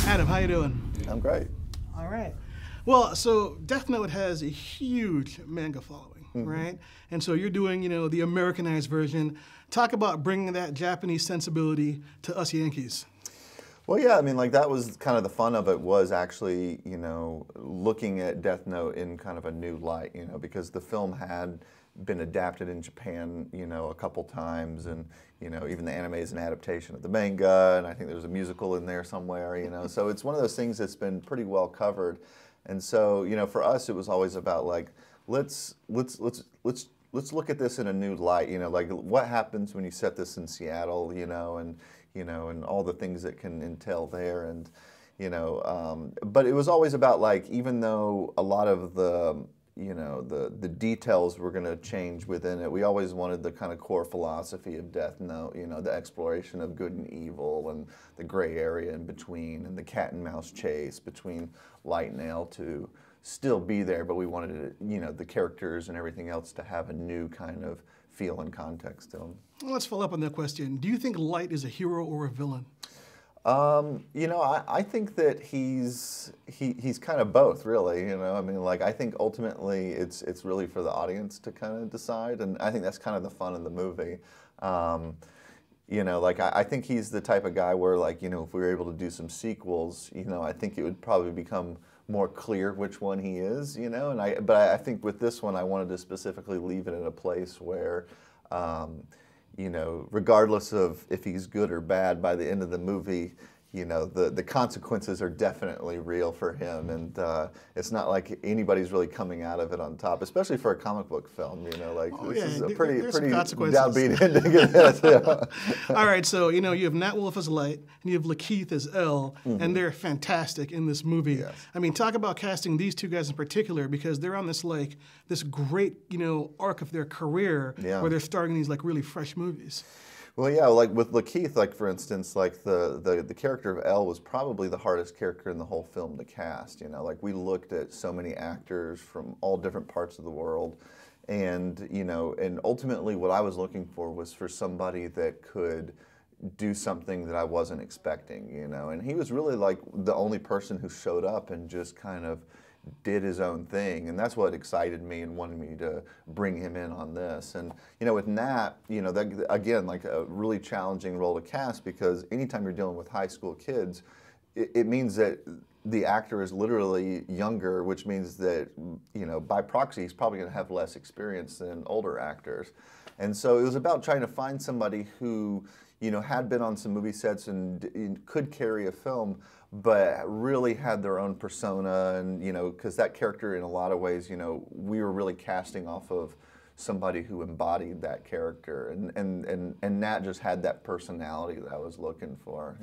Adam, how you doing? I'm great. All right. Well, so Death Note has a huge manga following, right? And so you're doing, the Americanized version. Talk about bringing that Japanese sensibility to us Yankees. Well, yeah, I mean, like that was kind of the fun of it was actually, looking at Death Note in kind of a new light, because the film had been adapted in Japan, a couple times, and even the anime is an adaptation of the manga, and I think there's a musical in there somewhere, So it's one of those things that's been pretty well covered, and so for us it was always about like let's look at this in a new light, like what happens when you set this in Seattle, and all the things that can entail there, and but it was always about like even though a lot of the the details were going to change within it. We always wanted the kind of core philosophy of Death Note, the exploration of good and evil and the gray area in between and the cat and mouse chase between Light and Ale to still be there, but we wanted it, the characters and everything else to have a new kind of feel and context to them. Well, let's follow up on that question. Do you think Light is a hero or a villain? I think that he's kind of both, really. I mean, like I think ultimately it's really for the audience to kind of decide, and I think that's kind of the fun of the movie. Like I think he's the type of guy where, like, if we were able to do some sequels, I think it would probably become more clear which one he is, but I think with this one I wanted to specifically leave it in a place where. Regardless of if he's good or bad, by the end of the movie, the consequences are definitely real for him, and it's not like anybody's really coming out of it on top, especially for a comic book film. This is a pretty downbeat ending. All right, so you have Nat Wolff as Light, and you have Lakeith as L, and they're fantastic in this movie. Yes. I mean, talk about casting these two guys in particular, because they're on this this great arc of their career where they're starring these really fresh movies. Well, yeah, like with Lakeith, like for instance, like the character of Elle was probably the hardest character in the whole film to cast. Like we looked at so many actors from all different parts of the world, and and ultimately what I was looking for was for somebody that could do something that I wasn't expecting. And he was really like the only person who showed up and just kind of did his own thing, and that's what excited me and wanted me to bring him in on this. And with Nat, that again, like a really challenging role to cast, because anytime you're dealing with high school kids, it means that the actor is literally younger, which means that by proxy he's probably going to have less experience than older actors. And so it was about trying to find somebody who had been on some movie sets and could carry a film, but really had their own persona, and because that character in a lot of ways, we were really casting off of somebody who embodied that character, and Nat just had that personality that I was looking for.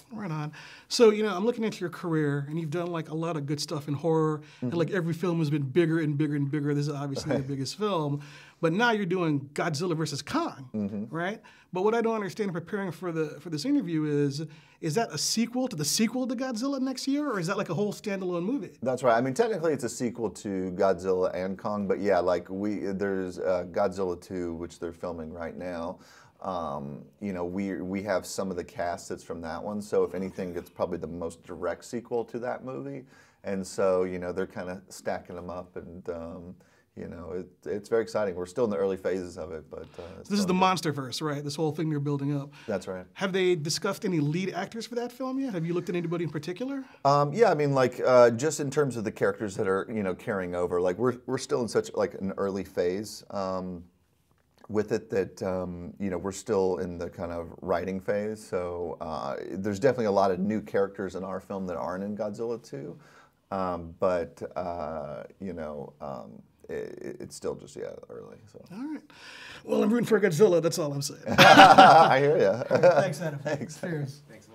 Right on. So, I'm looking at your career, and you've done a lot of good stuff in horror, and every film has been bigger and bigger and bigger. This is obviously the biggest film, but now you're doing Godzilla versus Kong, right? But what I don't understand in preparing for this interview is that a sequel to the sequel to Godzilla next year, or is that like a whole standalone movie? That's right. I mean, technically it's a sequel to Godzilla and Kong, but yeah, there's Godzilla 2, which they're filming right now. We have some of the cast that's from that one, so if anything, it's probably the most direct sequel to that movie, and so they're kind of stacking them up, and it's very exciting. We're still in the early phases of it, but this is the MonsterVerse, right? This whole thing they're building up. That's right. Have they discussed any lead actors for that film yet? Have you looked at anybody in particular? Yeah, I mean, just in terms of the characters that are carrying over, we're still in such an early phase. With it that we're still in the kind of writing phase, so there's definitely a lot of new characters in our film that aren't in Godzilla 2, but it's still just early. So. All right. Well, I'm rooting for Godzilla. That's all I'm saying. I hear you. Thanks, Adam. Thanks. Cheers. Thanks.